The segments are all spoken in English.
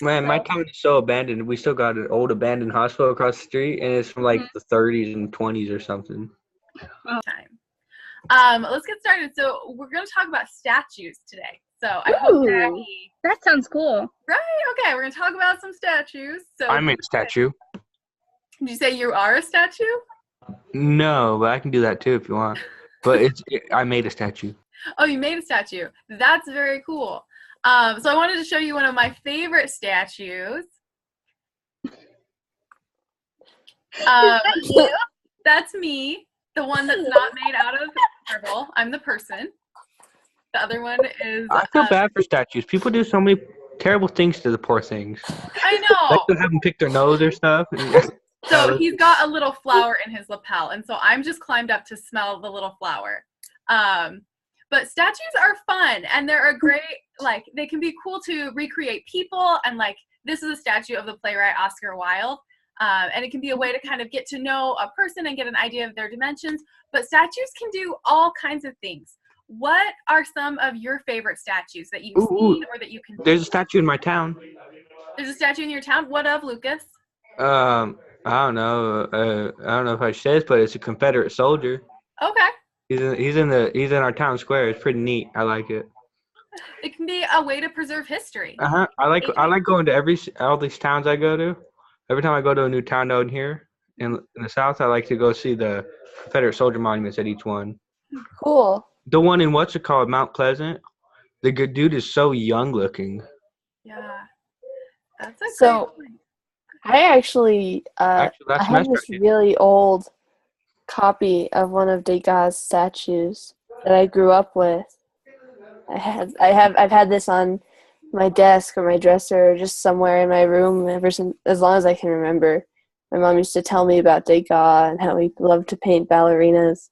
Man, my town is so abandoned. We still got an old abandoned hospital across the street, and it's from like the 30s and 20s or something. Time. Let's get started. So we're going to talk about statues today. So I hope Ooh, that sounds cool. Right? Okay, we're going to talk about some statues. So I made a statue. Did you say you are a statue? No, but I can do that too if you want. But I made a statue. Oh, you made a statue. That's very cool. So I wanted to show you one of my favorite statues. That's me. The one that's not made out of marble. I'm the person. The other one is... I feel bad for statues. People do so many terrible things to the poor things. I know. Like to have them pick their nose or stuff. So he's got a little flower in his lapel, and so I'm just climbed up to smell the little flower. But statues are fun, and they're a great, like, they can be cool to recreate people, and like, this is a statue of the playwright Oscar Wilde. And it can be a way to kind of get to know a person and get an idea of their dimensions. But statues can do all kinds of things. What are some of your favorite statues that you've seen or that you can? There's a statue in my town. There's a statue in your town? What of, Lucas? I don't know. I don't know if I should say this, but it's a Confederate soldier. Okay. He's in our town square. It's pretty neat. I like it. It can be a way to preserve history. I like going to all these towns I go to. Every time I go to a new town down here in the South, I like to go see the Confederate soldier monuments at each one. Cool. The one in what's it called, Mount Pleasant. The good dude is so young looking. Yeah, that's a So great point. I actually I last have semester this I did. really old copy of one of Degas' statues that I grew up with. I've had this on my desk or my dresser or just somewhere in my room ever since, as long as I can remember. My mom used to tell me about Degas and how he loved to paint ballerinas.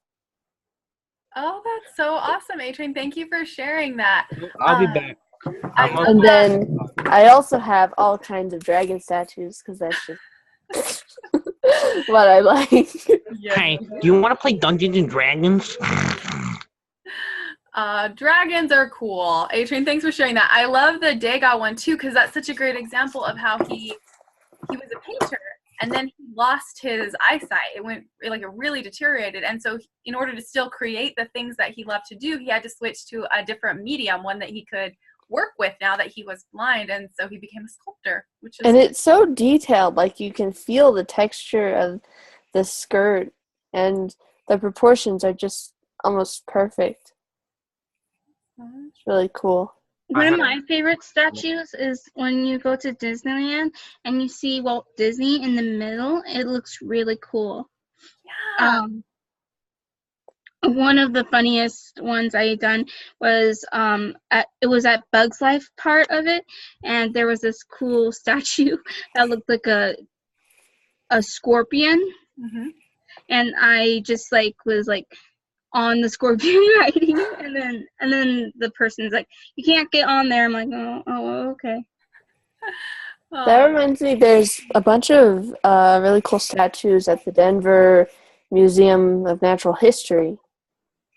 Oh, that's so awesome, A-Train. Thank you for sharing that. I'll be back. And then I also have all kinds of dragon statues because that's just what I like. Hey, do you want to play Dungeons and Dragons? Dragons are cool. A-Train, thanks for sharing that. I love the Degas one too because that's such a great example of how he was a painter and then he lost his eyesight. It really deteriorated, and so in order to still create the things that he loved to do, he had to switch to a different medium, one that he could work with now that he was blind, and so he became a sculptor. And it's so detailed, like you can feel the texture of the skirt, and the proportions are just almost perfect. It's really cool. One of my favorite statues is when you go to Disneyland and you see Walt Disney in the middle. It looks really cool. Yeah. One of the funniest ones I had done was it was at Bugs Life part of it, and there was this cool statue that looked like a scorpion, and I just was on the scorpion riding, and then the person's like, "You can't get on there." I'm like, "Oh, okay." That reminds me, there's a bunch of really cool statues at the Denver Museum of Natural History.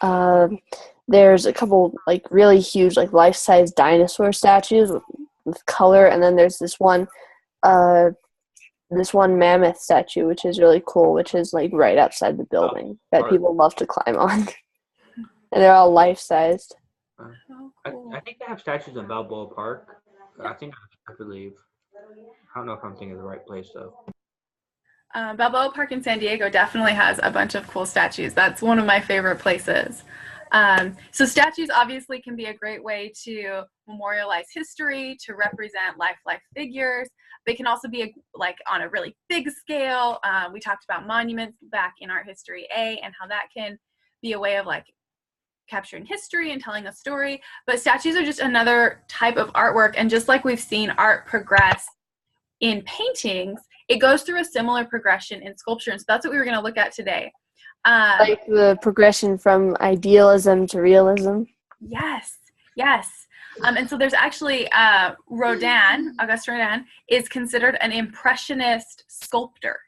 There's a couple really huge life-size dinosaur statues with color, and then there's this one mammoth statue, which is really cool, which is right outside the building that people love to climb on. And they're all life-sized. Cool. I think they have statues in Balboa Park. I believe. I don't know if I'm thinking of the right place, though. Balboa Park in San Diego definitely has a bunch of cool statues. That's one of my favorite places. So statues obviously can be a great way to memorialize history, to represent life figures. They can also be on a really big scale. We talked about monuments back in Art History A and how that can be a way of capturing history and telling a story. But statues are just another type of artwork, and just like we've seen art progress in paintings, it goes through a similar progression in sculpture, and so that's what we were going to look at today. The progression from idealism to realism. Yes. And so there's actually Auguste Rodin is considered an impressionist sculptor.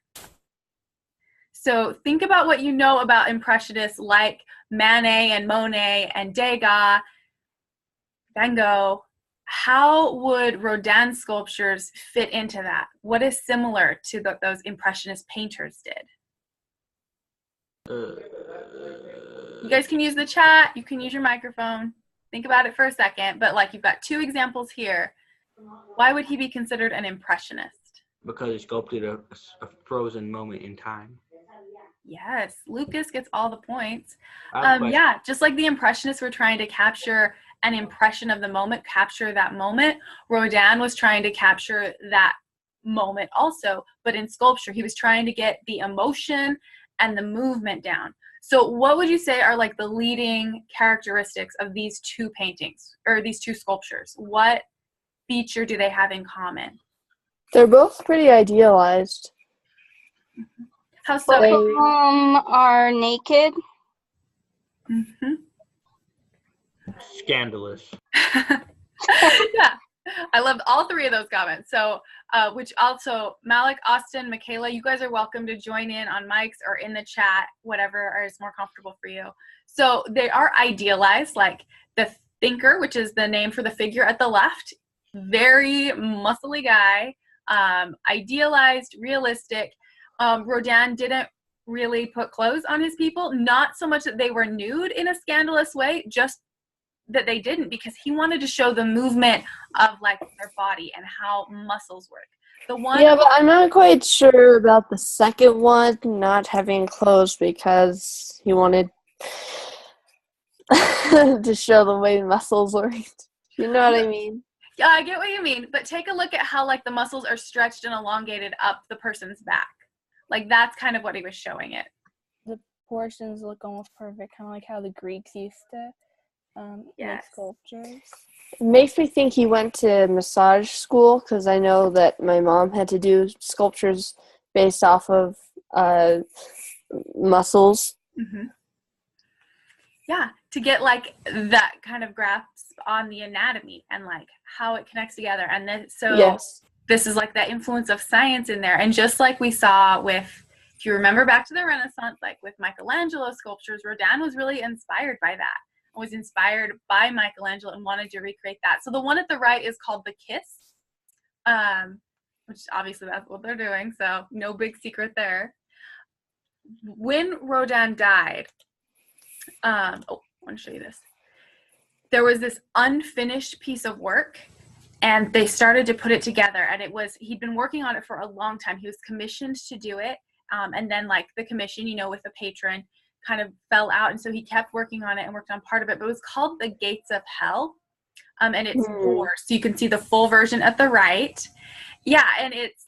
So think about what you know about impressionists like Manet and Monet and Degas, Van Gogh, how would Rodin's sculptures fit into that? What is similar to those Impressionist painters did? You guys can use the chat. You can use your microphone. Think about it for a second. But like, you've got 2 examples here. Why would he be considered an Impressionist? Because he sculpted a frozen moment in time. Yes, Lucas gets all the points. But Yeah, just like the Impressionists were trying to capture an impression of the moment, capture that moment, Rodin was trying to capture that moment also, but in sculpture, he was trying to get the emotion and the movement down. So what would you say are like the leading characteristics of these 2 paintings, or these 2 sculptures? What feature do they have in common? They're both pretty idealized. How so? They- Are naked. Mm-hmm. scandalous. Yeah, I loved all 3 of those comments. So, which also, Malik, Austin, Michaela, you guys are welcome to join in on mics or in the chat, whatever is more comfortable for you. So they are idealized, like the thinker, which is the name for the figure at the left, very muscly guy, idealized, realistic. Rodin didn't really put clothes on his people, not so much that they were nude in a scandalous way, just that they didn't, because he wanted to show the movement of like their body and how muscles work. The one, Yeah, but I'm not quite sure about the second one not having clothes, because he wanted to show the way muscles worked. You know what I mean? yeah, I get what you mean, but take a look at how like the muscles are stretched and elongated up the person's back. Like that's kind of what he was showing it. The portions look almost perfect, kind of like how the Greeks used to make Yes. sculptures. It makes me think he went to massage school, because I know that my mom had to do sculptures based off of muscles. Mm-hmm. Yeah, to get like that kind of grasp on the anatomy and like how it connects together. And then so Yes. this is like that influence of science in there. And just like we saw with, if you remember back to the Renaissance, like with Michelangelo's sculptures, Rodin was really inspired by that. Was inspired by Michelangelo and wanted to recreate that. So the one at the right is called The Kiss, which obviously that's what they're doing, so no big secret there. When Rodin died, I want to show you this. There was this unfinished piece of work, and they started to put it together, and he'd been working on it for a long time. He was commissioned to do it, and then like the commission, with the patron, kind of fell out, and so he kept working on it and worked on part of it, but it was called The Gates of Hell, and it's doors, so you can see the full version at the right. Yeah, and it's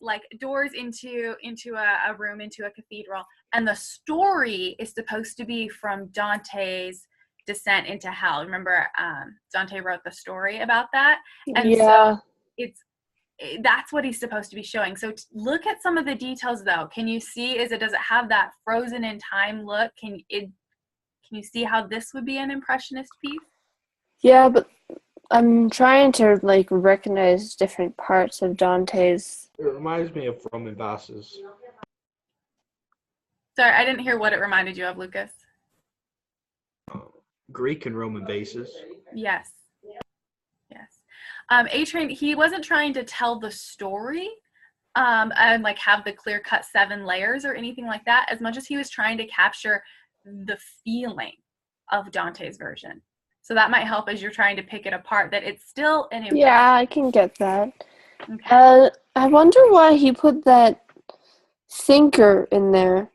like doors into a room, into a cathedral, and the story is supposed to be from Dante's descent into hell. Remember, Dante wrote the story about that, and Yeah. so that's what he's supposed to be showing. So look at some of the details though. Can you see, does it have that frozen in time look? Can you see how this would be an Impressionist piece? Yeah, but I'm trying to like recognize different parts of Dante's. It reminds me of Roman vases. Sorry, I didn't hear what it reminded you of, Lucas. Greek and Roman vases. Yes. A-Train, he wasn't trying to tell the story and like have the clear-cut 7 layers or anything like that, as much as he was trying to capture the feeling of Dante's version. So that might help as you're trying to pick it apart, that it's still an impression. Yeah, I can get that. Okay. I wonder why he put that thinker in there.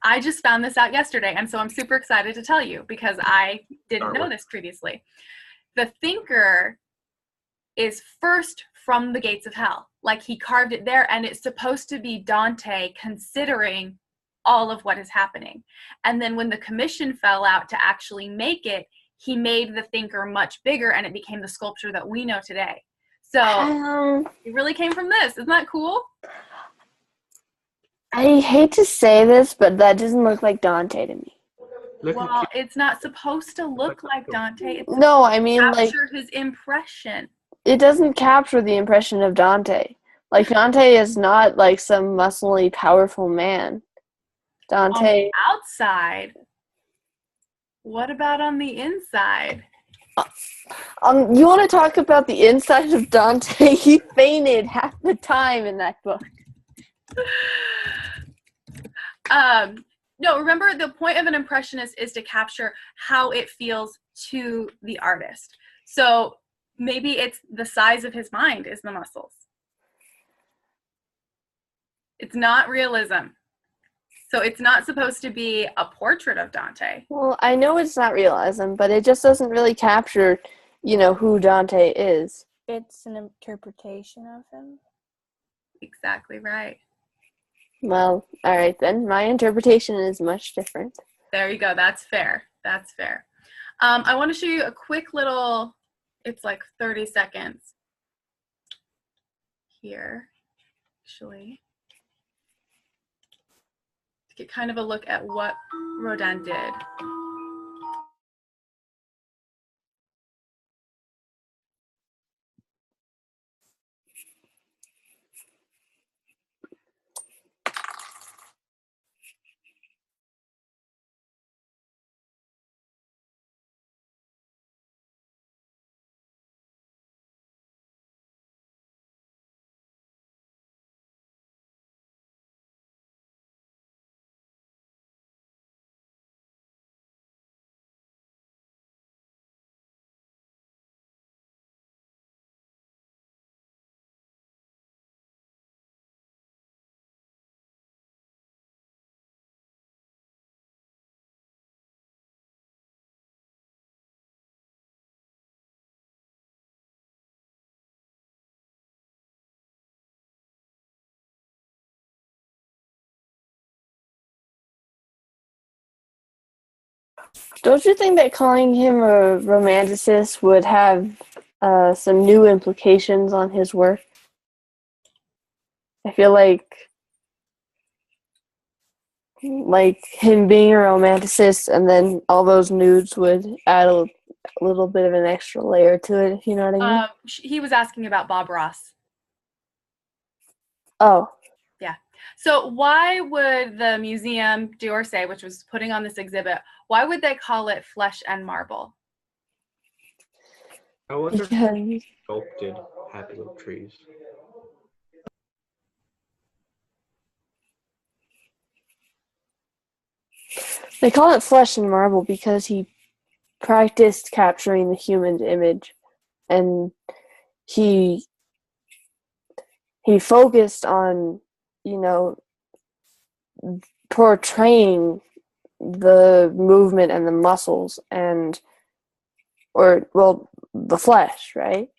I just found this out yesterday, and so I'm super excited to tell you because I didn't know this previously. The thinker is first from the gates of hell. Like he carved it there, and it's supposed to be Dante considering all of what is happening. And then when the commission fell out to actually make it, he made the thinker much bigger, and it became the sculpture that we know today. So it really came from this. Isn't that cool? I hate to say this, but that doesn't look like Dante to me. Well, it's not supposed to look like Dante. It's No, I mean, capture his impression. It doesn't capture the impression of Dante. Like, Dante is not like some muscly, powerful man. Dante. On the outside. What about on the inside? You want to talk about the inside of Dante? He fainted half the time in that book. No, remember the point of an impressionist is to capture how it feels to the artist. So maybe it's the size of his mind is the muscles. It's not realism. So it's not supposed to be a portrait of Dante. Well, I know it's not realism, but it just doesn't really capture, who Dante is. It's an interpretation of him. Exactly right. Well, all right then. My interpretation is much different. There you go. That's fair. That's fair. I want to show you a quick little, it's like 30 seconds here, actually, to get kind of a look at what Rodin did. Don't you think that calling him a romanticist would have some new implications on his work? I feel like him being a romanticist and then all those nudes would add a little bit of an extra layer to it, if you know what I mean. He was asking about Bob Ross. Oh. Yeah. So why would the museum d'Orsay, which was putting on this exhibit, why would they call it Flesh and Marble? I wonder Because if sculpted happy little trees. they call it Flesh and Marble because he practiced capturing the human image, and he focused on, portraying the movement and the muscles the flesh, right?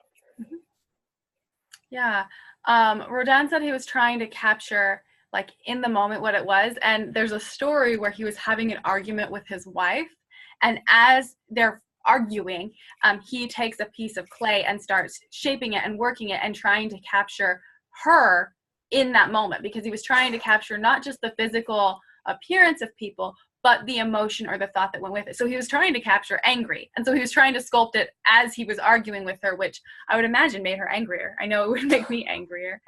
Yeah. Rodin said he was trying to capture, like, in the moment what it was. And there's a story where he was having an argument with his wife. And as they're arguing, he takes a piece of clay and starts shaping it and working it and trying to capture her in that moment, because he was trying to capture not just the physical appearance of people, but the emotion or the thought that went with it. So he was trying to capture angry. And so he was trying to sculpt it as he was arguing with her, which I would imagine made her angrier. I know it would make me angrier.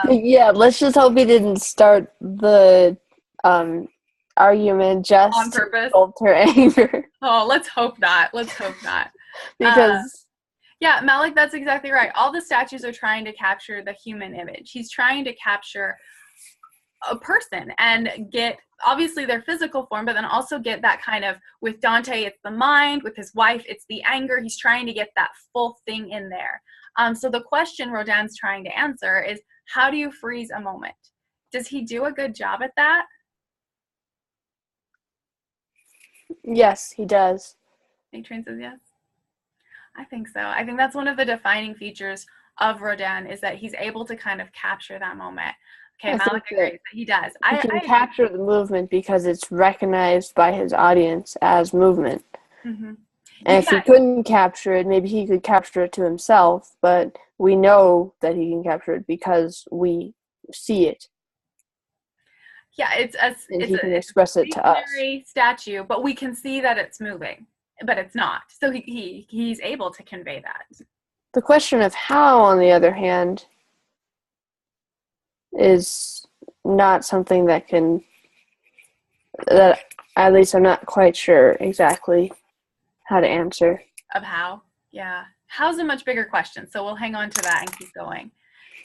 Yeah, let's just hope he didn't start the argument just on purpose. To sculpt her anger. Oh, let's hope not. Let's hope not. Because yeah, Malik, that's exactly right. All the statues are trying to capture the human image. He's trying to capture a person and get obviously their physical form, but then also get that kind of, with Dante it's the mind, with his wife it's the anger. He's trying to get that full thing in there. So the question Rodin's trying to answer is, how do you freeze a moment? Does he do a good job at that? yes, he does. Train says yes. I think so. I think that's one of the defining features of Rodin, is that he's able to kind of capture that moment. Okay, Malik agrees that he does. He can capture the movement because it's recognized by his audience as movement. Mm-hmm. And if he couldn't capture it, maybe he could capture it to himself, but we know that he can capture it because we see it. Yeah, it's he can express it to us. Statue, but we can see that it's moving, but it's not. So he's able to convey that. The question of how, on the other hand, is not something that at least I'm not quite sure exactly how to answer. Of how? Yeah. How's a much bigger question, so we'll hang on to that and keep going.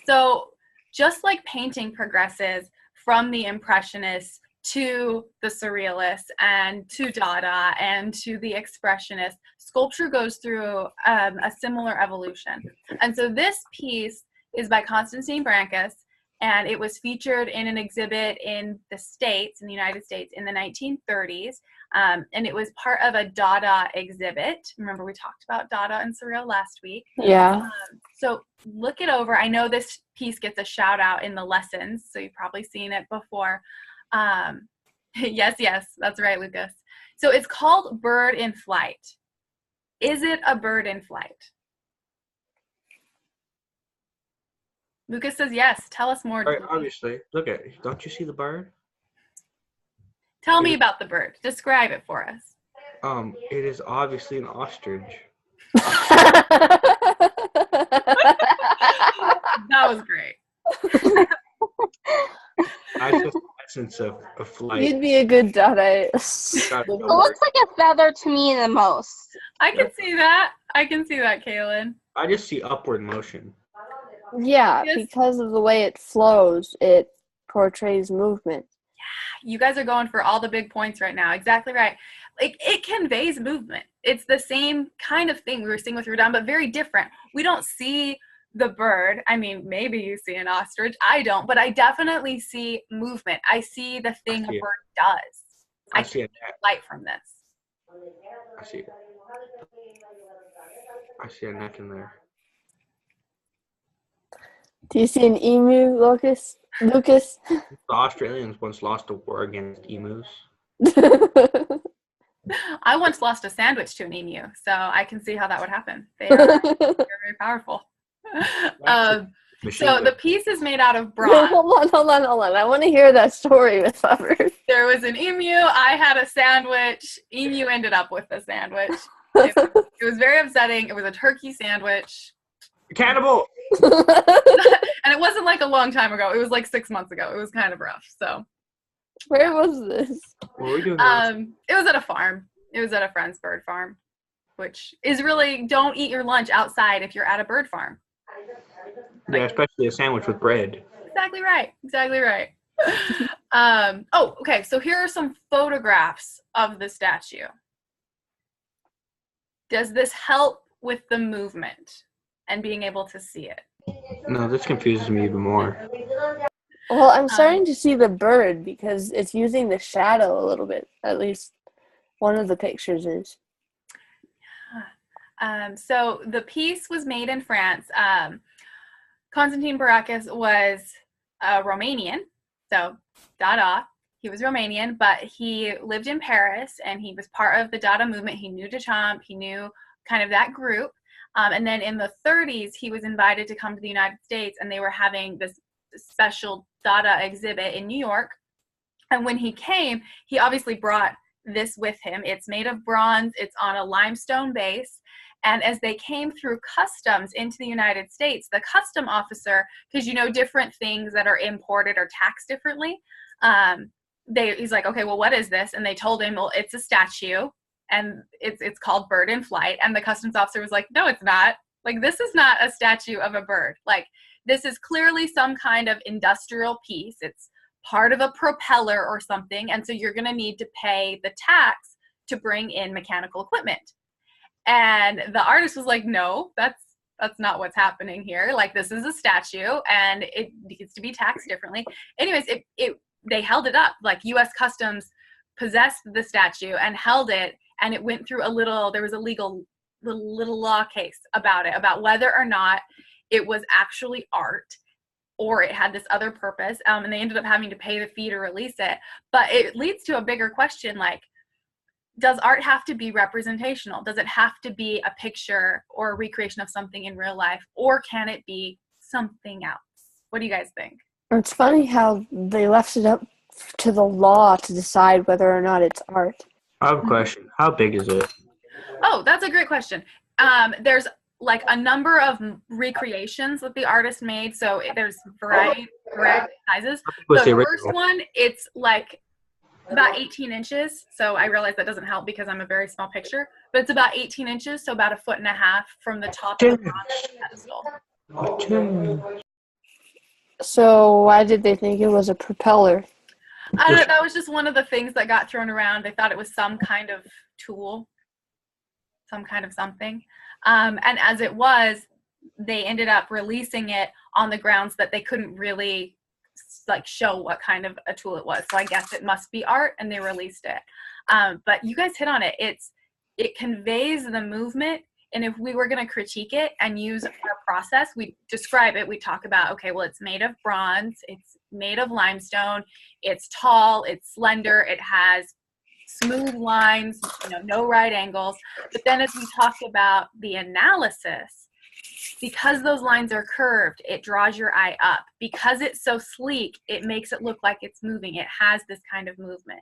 So just like painting progresses from the Impressionists to the Surrealists and to Dada and to the Expressionists, sculpture goes through a similar evolution. And so this piece is by Constantine Brancusi, and it was featured in an exhibit in the States, in the United States, in the 1930s. And it was part of a Dada exhibit. Remember, we talked about Dada and Surreal last week. Yeah. So look it over. I know this piece gets a shout out in the lessons, so you've probably seen it before. Yes, that's right, Lucas. So it's called Bird in Flight. Is it a bird in flight? Lucas says yes. Tell us more. Right, obviously. Look at it. Don't you see the bird? Tell me about the bird. Describe it for us. It is obviously an ostrich. That was great. I just the essence of flight. You'd be a good Dadaist. Got It looks like a feather to me the most. I can see that. I can see that, Kaylin. I just see upward motion. Yeah, Yes. because of the way it flows, it portrays movement. You guys are going for all the big points right now. Exactly right. Like, it conveys movement. It's the same kind of thing we were seeing with Rodin, but very different. We don't see the bird. I mean, maybe you see an ostrich. I don't, but I definitely see movement. I see the thing a see it. bird does. I see a can neck. light from this. I see it. I see a neck in there. Do you see an emu, Lucas? The Australians once lost a war against emus. I once lost a sandwich to an emu, so I can see how that would happen. They are very powerful. Machine So the gun. piece is made out of bronze. Hold on. I want to hear that story with Hubbard. There was an emu. I had a sandwich. Emu ended up with the sandwich. It was very upsetting. It was a turkey sandwich. Cannibal! And it wasn't like a long time ago. It was like 6 months ago. It was kind of rough. So Where was this? What were we doing? Now? it was at a farm. It was at a friend's bird farm, which is really, don't eat your lunch outside if you're at a bird farm. Yeah, especially a sandwich with bread. Exactly right. Exactly right. Okay. So here are some photographs of the statue. Does this help with the movement and being able to see it? No, this confuses me even more. Well, I'm starting to see the bird because it's using the shadow a little bit. At least one of the pictures is. So the piece was made in France. Constantine Brancusi was Romanian, so Dada. He was Romanian, but he lived in Paris, and he was part of the Dada movement. He knew Duchamp. He knew kind of that group. And then in the 30s, he was invited to come to the United States, and they were having this special Dada exhibit in New York. And when he came, he obviously brought this with him. It's made of bronze. It's on a limestone base. And as they came through customs into the United States, the custom officer, because different things that are imported are taxed differently, he's like, okay, well, what is this? And they told him, well, it's a statue, and it's called Bird in Flight. And the customs officer was like, no, it's not. Like, this is not a statue of a bird. Like, this is clearly some kind of industrial piece. It's part of a propeller or something, and so you're going to need to pay the tax to bring in mechanical equipment. And the artist was like, no, that's not what's happening here. Like, this is a statue, and it needs to be taxed differently. Anyways, they held it up. Like, U.S. Customs possessed the statue and held it, and it went through there was a little law case about it, about whether or not it was actually art or it had this other purpose. And they ended up having to pay the fee to release it. But it leads to a bigger question, like, does art have to be representational? Does it have to be a picture or a recreation of something in real life? Or can it be something else? What do you guys think? It's funny how they left it up to the law to decide whether or not it's art. I have a question. How big is it? Oh, that's a great question. There's like a number of recreations that the artist made. So there's variety sizes. Was The the first original? one, it's like about 18 inches. So I realize that doesn't help because I'm a very small picture, but it's about 18 inches, so about 1.5 feet from the top of the bronze pedestal. So why did they think it was a propeller? I don't know, that was just one of the things that got thrown around. They thought it was some kind of tool, some kind of something. And as it was, they ended up releasing it on the grounds that they couldn't really like show what kind of a tool it was. So I guess it must be art, and they released it. But you guys hit on it. It conveys the movement. And if we were going to critique it and use our process, we describe it. We talk about, okay, well, it's made of bronze. It's made of limestone. It's tall. It's slender. It has smooth lines, no right angles. But then as we talk about the analysis, because those lines are curved, it draws your eye up. Because it's so sleek, it makes it look like it's moving. It has this kind of movement.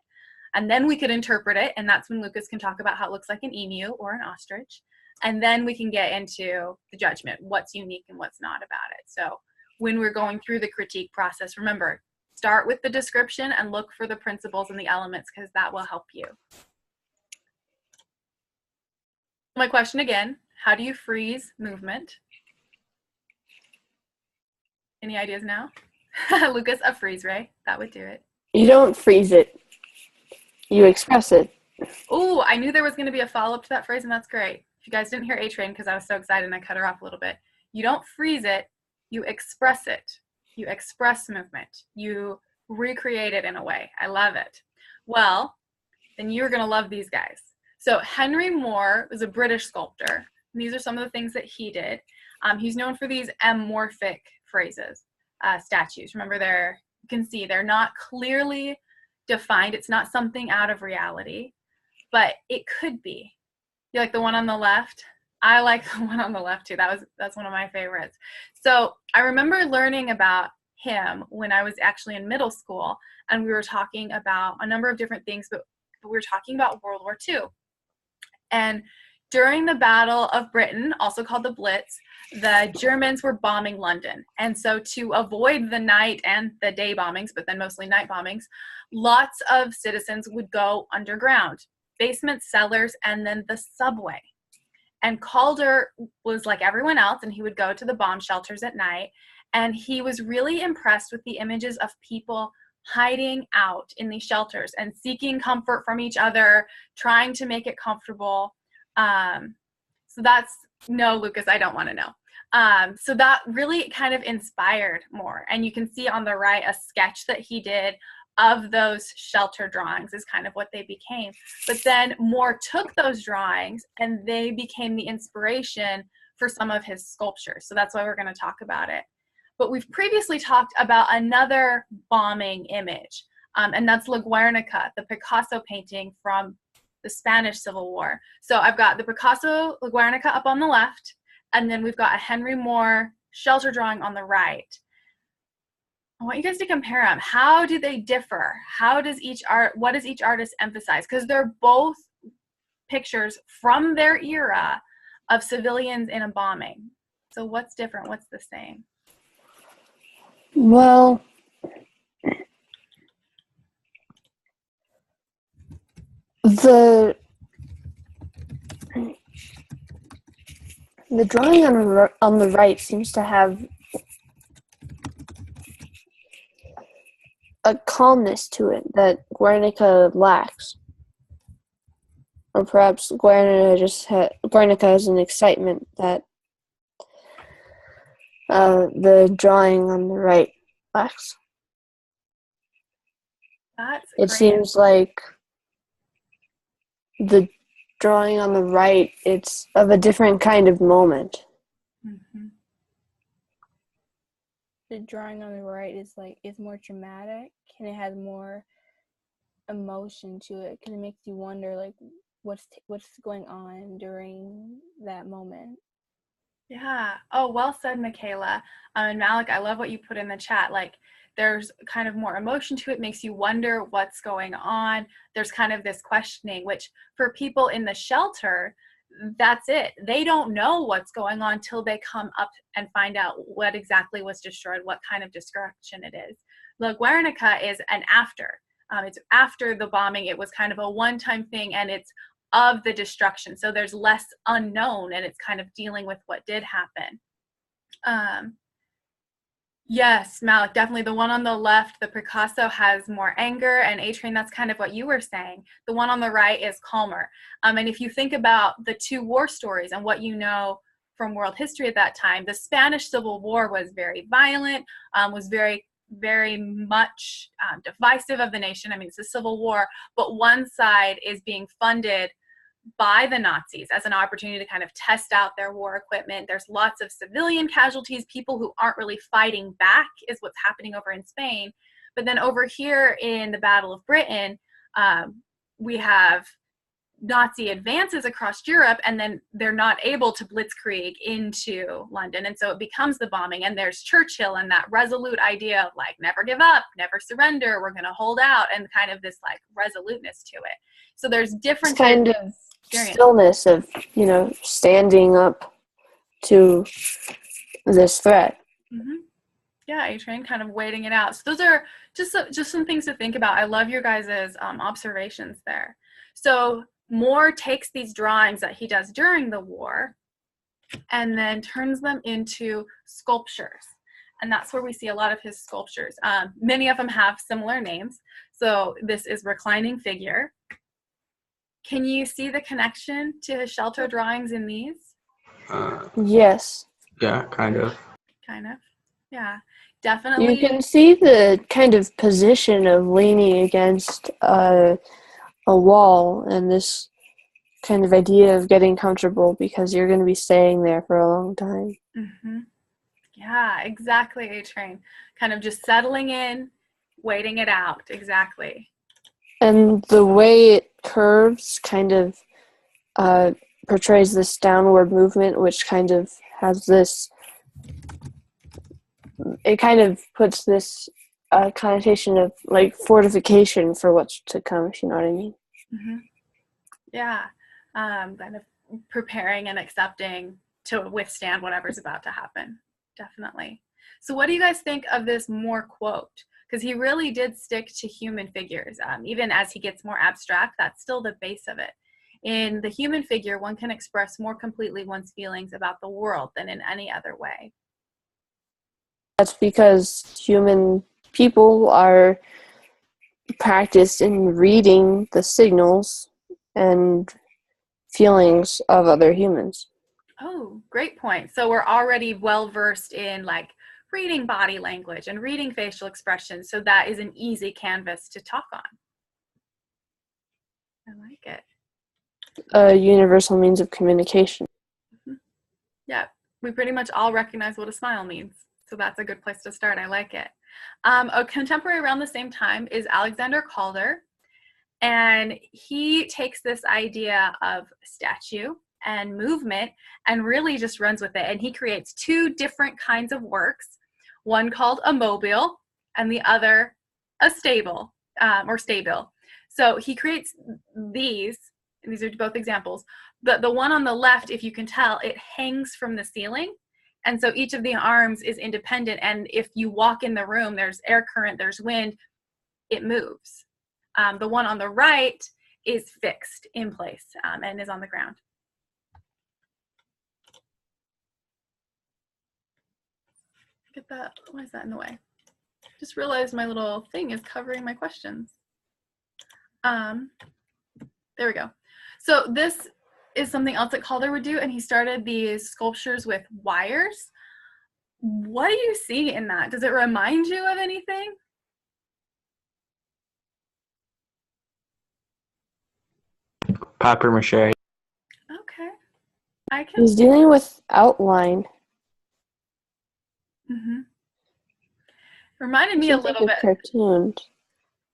And then we could interpret it, and that's when Lucas can talk about how it looks like an emu or an ostrich. And then we can get into the judgment, what's unique and what's not about it. So when we're going through the critique process, remember, start with the description and look for the principles and the elements, because that will help you. My question again, how do you freeze movement? Any ideas now? Lucas, a freeze ray, that would do it. You don't freeze it. You express it. Oh, I knew there was going to be a follow-up to that phrase, and that's great. If you guys didn't hear A-Train, because I was so excited and I cut her off a little bit, you don't freeze it, you express it. You express movement. You recreate it in a way. I love it. Well, then you're going to love these guys. So Henry Moore was a British sculptor. And these are some of the things that he did. He's known for these amorphic phrases, statues. Remember, you can see they're not clearly defined. It's not something out of reality, but it could be. You like the one on the left? I like the one on the left too. That's one of my favorites. So I remember learning about him when I was actually in middle school, and we were talking about a number of different things, but we were talking about World War II. And during the Battle of Britain, also called the Blitz, the Germans were bombing London. And so to avoid the night and the day bombings, but then mostly night bombings, lots of citizens would go underground, basements, cellars, and then the subway. And Calder was like everyone else, and he would go to the bomb shelters at night, and he was really impressed with the images of people hiding out in these shelters and seeking comfort from each other, trying to make it comfortable. So that's, no, Lucas, I don't want to know. So that really kind of inspired Moore. And you can see on the right a sketch that he did of those shelter drawings is kind of what they became. But then Moore took those drawings and they became the inspiration for some of his sculptures. So that's why we're going to talk about it. But we've previously talked about another bombing image, and that's La Guernica, the Picasso painting from the Spanish Civil War. So I've got the Picasso La Guernica up on the left, and then we've got a Henry Moore shelter drawing on the right. I want you guys to compare them. How do they differ? What does each artist emphasize? Because they're both pictures from their era of civilians in a bombing. So what's different? What's the same? Well, the drawing on the right seems to have a calmness to it that Guernica lacks. Or perhaps Guernica has an excitement that the drawing on the right lacks. It seems like the drawing on the right, it's of a different kind of moment. Mm-hmm. The drawing on the right is more dramatic, and it has more emotion to it because it makes you wonder what's going on during that moment. Yeah. Oh, well said, Michaela. And Malik, I love what you put in the chat. There's kind of more emotion to it, makes you wonder what's going on. There's kind of this questioning, which for people in the shelter, that's it. They don't know what's going on till they come up and find out what exactly was destroyed, what kind of destruction it is. La Guernica is an after. It's after the bombing. It was kind of a one-time thing, and it's of the destruction. So there's less unknown, and it's kind of dealing with what did happen. Yes, Malik, definitely. The one on the left, the Picasso, has more anger, and A-Train, that's kind of what you were saying. The one on the right is calmer. And if you think about the two war stories and what you know from world history at that time, the Spanish Civil War was very violent, was very, very much divisive of the nation. I mean, it's a civil war, but one side is being funded by the Nazis as an opportunity to kind of test out their war equipment. There's lots of civilian casualties, people who aren't really fighting back is what's happening over in Spain. But then over here in the Battle of Britain, we have Nazi advances across Europe, and then they're not able to blitzkrieg into London. And so it becomes the bombing, and there's Churchill and that resolute idea of like, never give up, never surrender, we're going to hold out, and kind of this like resoluteness to it. So there's different kind of stillness of, standing up to this threat. Mm-hmm. Yeah, A-Train, kind of waiting it out. So those are just some things to think about. I love your guys' observations there. So Moore takes these drawings that he does during the war and then turns them into sculptures. And that's where we see a lot of his sculptures. Many of them have similar names. So this is Reclining Figure. Can you see the connection to his shelter drawings in these? Yes. Yeah, kind of. Kind of. Yeah, definitely. You can see the kind of position of leaning against a wall and this kind of idea of getting comfortable because you're going to be staying there for a long time. Mm-hmm. Yeah, exactly, A-Train. Kind of just settling in, waiting it out. Exactly. And the way it curves kind of portrays this downward movement, which kind of has this, it kind of puts this connotation of like fortification for what's to come, if you know what I mean. Mm-hmm. Yeah, kind of preparing and accepting to withstand whatever's about to happen. Definitely. So what do you guys think of this Moore quote? Because he really did stick to human figures. Even as he gets more abstract, that's still the base of it. In the human figure, one can express more completely one's feelings about the world than in any other way. That's because human people are practiced in reading the signals and feelings of other humans. Oh, great point. So we're already well versed in like reading body language and reading facial expressions, so that is an easy canvas to talk on. I like it. A universal means of communication. Mm-hmm. Yeah, we pretty much all recognize what a smile means, so that's a good place to start. I like it. A contemporary around the same time is Alexander Calder, and he takes this idea of statue and movement and really just runs with it, and he creates two different kinds of works, one called a mobile and the other a stable or stable. So he creates these are both examples. The one on the left, if you can tell, it hangs from the ceiling, and so each of the arms is independent, and if you walk in the room, there's air current, there's wind, it moves. The one on the right is fixed in place and is on the ground. Get that. Why is that in the way? Just realized my little thing is covering my questions. There we go. So this is something else that Calder would do, and he started these sculptures with wires. What do you see in that? Does it remind you of anything? Papier-mâché. Okay. I can. He's dealing with outline. Mm-hmm. Reminded me a little bit. Cartooned.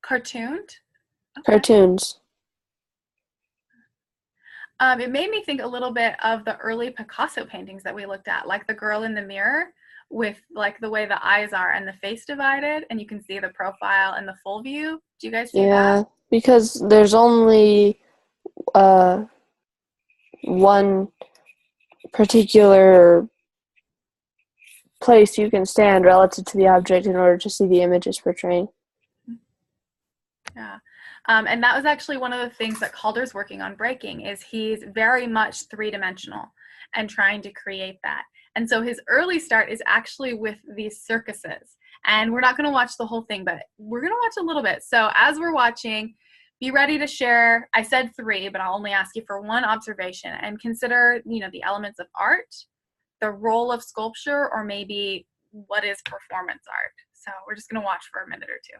Cartooned? Okay. Cartoons. It made me think a little bit of the early Picasso paintings that we looked at, like the girl in the mirror with like the way the eyes are and the face divided, and you can see the profile and the full view. Do you guys see that? Yeah, because there's only one particular place you can stand relative to the object in order to see the images portraying. Yeah. And that was actually one of the things that Calder's working on breaking is he's very much three-dimensional and trying to create that. And so his early start is actually with these circuses. And we're not going to watch the whole thing, but we're going to watch a little bit. So as we're watching, be ready to share. I said 3, but I'll only ask you for one observation and consider, the elements of art, the role of sculpture, or maybe what is performance art. So we're just going to watch for a minute or two.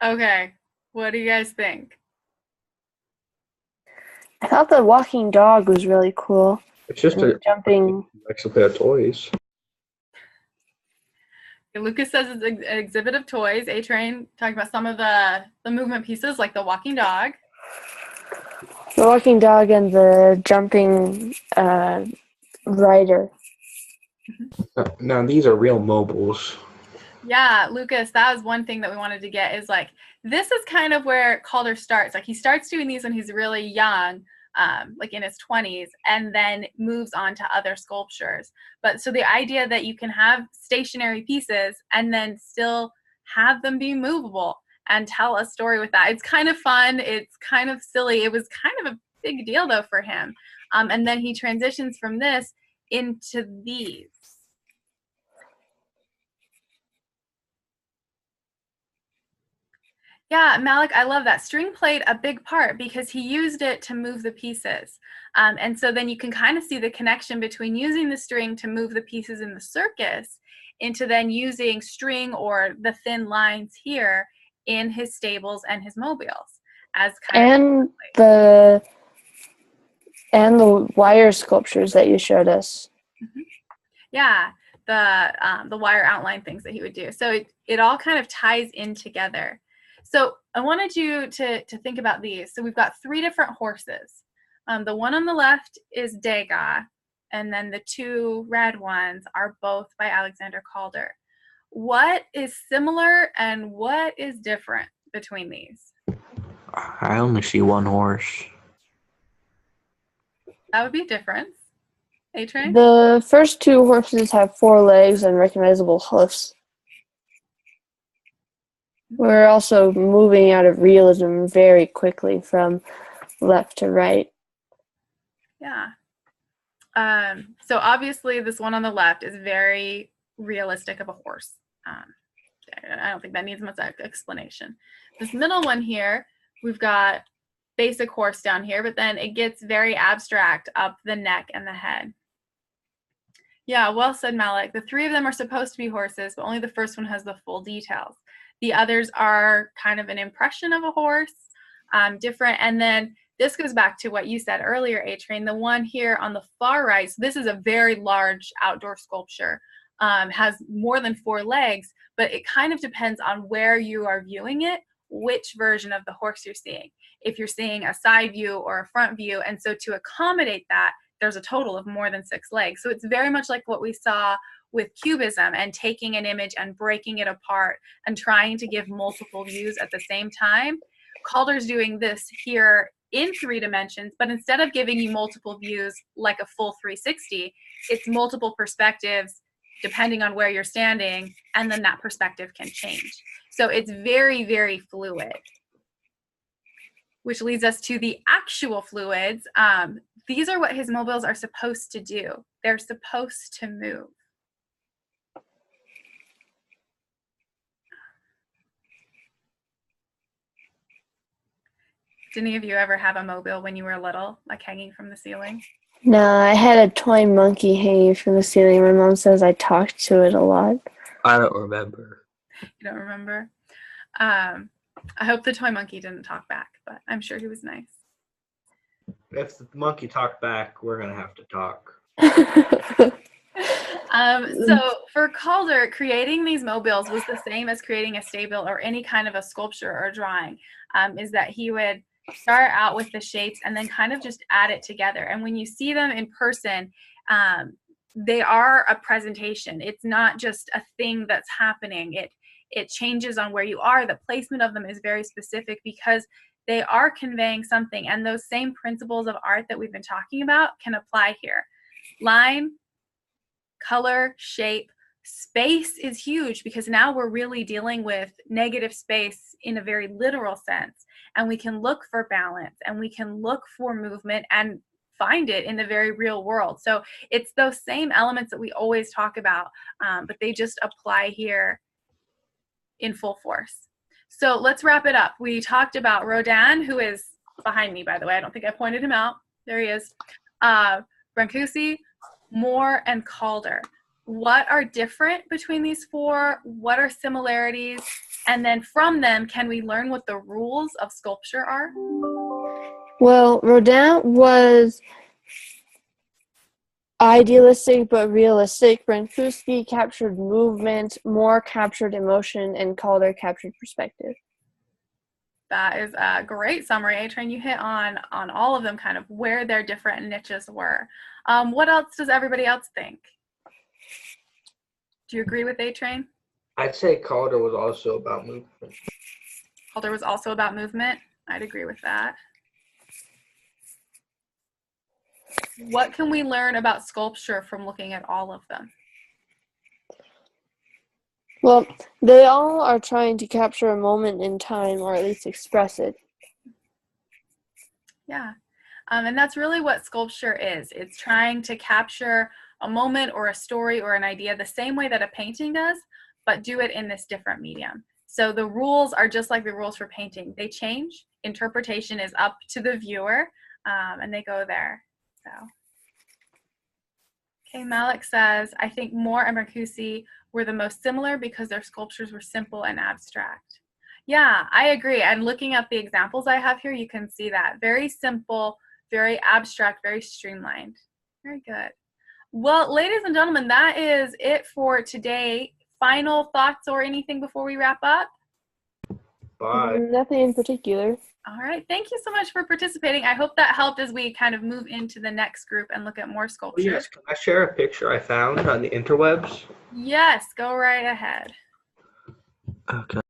Okay, what do you guys think? I thought the walking dog was really cool. It's just And a jumping. likes to play with toys. Lucas says it's an exhibit of toys. A-Train talking about some of the movement pieces like the walking dog. The walking dog and the jumping rider. Now these are real mobiles. Yeah, Lucas, that was one thing that we wanted to get is like, this is kind of where Calder starts. Like he starts doing these when he's really young, like in his 20s, and then moves on to other sculptures. But so the idea that you can have stationary pieces and then still have them be movable and tell a story with that. It's kind of fun. It's kind of silly. It was kind of a big deal though for him. And then he transitions from this into these. Yeah, Malik, I love that. String played a big part because he used it to move the pieces. And so then you can kind of see the connection between using the string to move the pieces in the circus into then using string or the thin lines here in his stables and his mobiles as kind of And the wire sculptures that you showed us. Yeah, the wire outline things that he would do. So it all kind of ties in together. So I wanted you to think about these. So we've got 3 different horses. The one on the left is Degas, and then the 2 red ones are both by Alexander Calder. What is similar and what is different between these? I only see one horse. That would be a difference. A-Train? The first 2 horses have 4 legs and recognizable hoofs. We're also moving out of realism very quickly from left to right. Yeah. So obviously this one on the left is very realistic of a horse. I don't think that needs much explanation. This middle one here, we've got basic horse down here, but then it gets very abstract up the neck and the head. Yeah, well said, Malik. The 3 of them are supposed to be horses, but only the first one has the full details. The others are kind of an impression of a horse, different. And then this goes back to what you said earlier, A-Train. The one here on the far right, so this is a very large outdoor sculpture, has more than 4 legs, but it kind of depends on where you are viewing it, which version of the horse you're seeing. If you're seeing a side view or a front view, and so to accommodate that, there's a total of more than 6 legs. So it's very much like what we saw with cubism and taking an image and breaking it apart and trying to give multiple views at the same time. Calder's doing this here in 3 dimensions, but instead of giving you multiple views like a full 360, it's multiple perspectives depending on where you're standing, and then that perspective can change. So it's very, very fluid, which leads us to the actual fluids. These are what his mobiles are supposed to do. They're supposed to move. Did any of you ever have a mobile when you were little, like hanging from the ceiling? No, I had a toy monkey hanging from the ceiling. My mom says I talked to it a lot. I don't remember. You don't remember? I hope the toy monkey didn't talk back, but I'm sure he was nice. If the monkey talked back, we're gonna have to talk. So for Calder, creating these mobiles was the same as creating a stable or any kind of a sculpture or drawing, is that he would start out with the shapes and then kind of just add it together. And when you see them in person, they are a presentation. It's not just a thing that's happening. It changes on where you are. The placement of them is very specific because they are conveying something. And those same principles of art that we've been talking about can apply here. Line, color, shape, space is huge because now we're really dealing with negative space in a very literal sense. And we can look for balance and we can look for movement and find it in the very real world. So it's those same elements that we always talk about, but they just apply here in full force. So let's wrap it up. We talked about Rodin, who is behind me, by the way. I don't think I pointed him out. There he is. Brancusi, Moore, and Calder. What are different between these 4? What are similarities? And then from them, can we learn what the rules of sculpture are? Well, Rodin was idealistic but realistic. Brancusi captured movement, Moore captured emotion, and Calder captured perspective. That is a great summary, A-Train. You hit on all of them, kind of where their different niches were. What else does everybody else think? Do you agree with A-Train? I'd say Calder was also about movement. Calder was also about movement. I'd agree with that. What can we learn about sculpture from looking at all of them? Well, they all are trying to capture a moment in time, or at least express it. Yeah, and that's really what sculpture is. It's trying to capture a moment or a story or an idea the same way that a painting does, but do it in this different medium. So the rules are just like the rules for painting. They change. Interpretation is up to the viewer, and they go there. So, okay, Malik says, I think Moore and Brancusi were the most similar because their sculptures were simple and abstract. Yeah, I agree. And looking at the examples I have here, you can see that. Very simple, very abstract, very streamlined. Very good. Well, ladies and gentlemen, that is it for today. Final thoughts or anything before we wrap up? Bye. Nothing in particular. All right. Thank you so much for participating. I hope that helped as we kind of move into the next group and look at more Oh, sculpture. yes, can I share a picture I found on the interwebs? Yes, go right ahead. Okay.